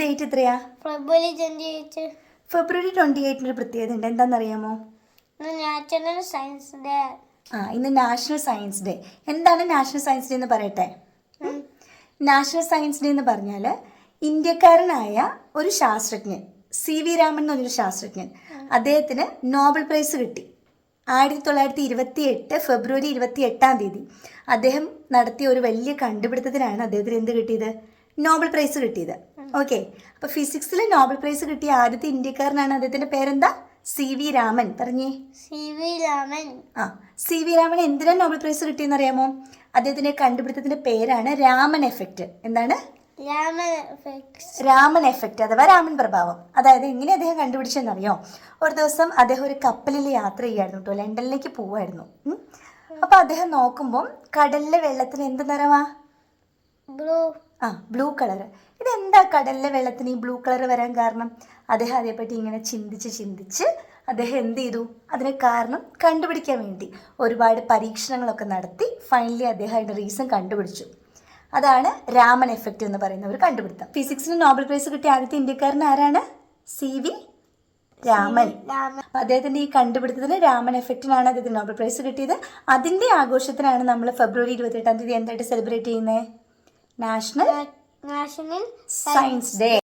Date എത്രയാ? ഫെബ്രുവരി 28. ഫെബ്രുവരി 28 ഒരു പ്രത്യേകത ഉണ്ട്, എന്താണെന്നറിയാമോ? National science day. ഇന്ന് നാഷണൽ സയൻസ് ഡേ. എന്താണ് നാഷണൽ സയൻസ് ഡേ എന്ന് പറയട്ടെ? നാഷണൽ സയൻസ് ഡേ എന്ന് പറഞ്ഞാൽ ഇന്ത്യക്കാരനായ ഒരു ശാസ്ത്രജ്ഞൻ, CV രാമൻ എന്ന് പറഞ്ഞൊരു ശാസ്ത്രജ്ഞൻ, അദ്ദേഹത്തിന് നോബൽ പ്രൈസ് കിട്ടി. 1928 ഫെബ്രുവരി 28 അദ്ദേഹം നടത്തിയ ഒരു വലിയ കണ്ടുപിടുത്തത്തിനാണ് അദ്ദേഹത്തിന് എന്ത് കിട്ടിയത്? നോബൽ പ്രൈസ് കിട്ടിയത്. ഓക്കെ, അപ്പോൾ ഫിസിക്സിൽ നോബൽ പ്രൈസ് കിട്ടിയ ആദ്യത്തെ ഇന്ത്യക്കാരനാണ്. അദ്ദേഹത്തിൻ്റെ പേരെന്താ? CV രാമൻ. പറഞ്ഞേ. CV രാമൻ. CV രാമൻ എന്തിനാണ് നോബൽ പ്രൈസ് കിട്ടിയെന്ന് അറിയാമോ? അദ്ദേഹത്തിൻ്റെ കണ്ടുപിടുത്തത്തിൻ്റെ പേരാണ് രാമൻ എഫക്റ്റ്. എന്താണ്? രാമൻ എഫക്റ്റ് അഥവാ രാമൻ പ്രഭാവം. അതായത് എങ്ങനെ അദ്ദേഹം കണ്ടുപിടിച്ചെന്നറിയോ? ഒരു ദിവസം അദ്ദേഹം ഒരു കപ്പലിൽ യാത്ര ചെയ്യായിരുന്നു കേട്ടോ, ലണ്ടനിലേക്ക് പോവായിരുന്നു. അപ്പോൾ അദ്ദേഹം നോക്കുമ്പോൾ കടലിലെ വെള്ളത്തിന് എന്ത് നിറമാ? Blue colour. ഇതെന്താ കടലിലെ വെള്ളത്തിന് ഈ ബ്ലൂ കളർ വരാൻ കാരണം? അദ്ദേഹം അതേപ്പറ്റി ഇങ്ങനെ ചിന്തിച്ച് അദ്ദേഹം എന്ത് ചെയ്തു? അതിന് കാരണം കണ്ടുപിടിക്കാൻ വേണ്ടി ഒരുപാട് പരീക്ഷണങ്ങളൊക്കെ നടത്തി ഫൈനലി അദ്ദേഹം അതിൻ്റെ റീസൺ കണ്ടുപിടിച്ചു. അതാണ് രാമൻ എഫക്റ്റ് എന്ന് പറയുന്ന ഒരു കണ്ടുപിടുത്തം. ഫിസിക്സിന് നോബൽ പ്രൈസ് കിട്ടിയ ആദ്യത്തെ ഇന്ത്യക്കാരൻ ആരാണ്? CV രാമൻ. അദ്ദേഹത്തിൻ്റെ ഈ കണ്ടുപിടുത്തത്തിന് രാമൻ എഫക്റ്റിനാണ് അദ്ദേഹത്തിന് നോബൽ പ്രൈസ് കിട്ടിയത്. അതിൻ്റെ ആഘോഷത്തിനാണ് നമ്മൾ ഫെബ്രുവരി 28 എന്തായിട്ട് സെലിബ്രേറ്റ് ചെയ്യുന്നത്? National science day.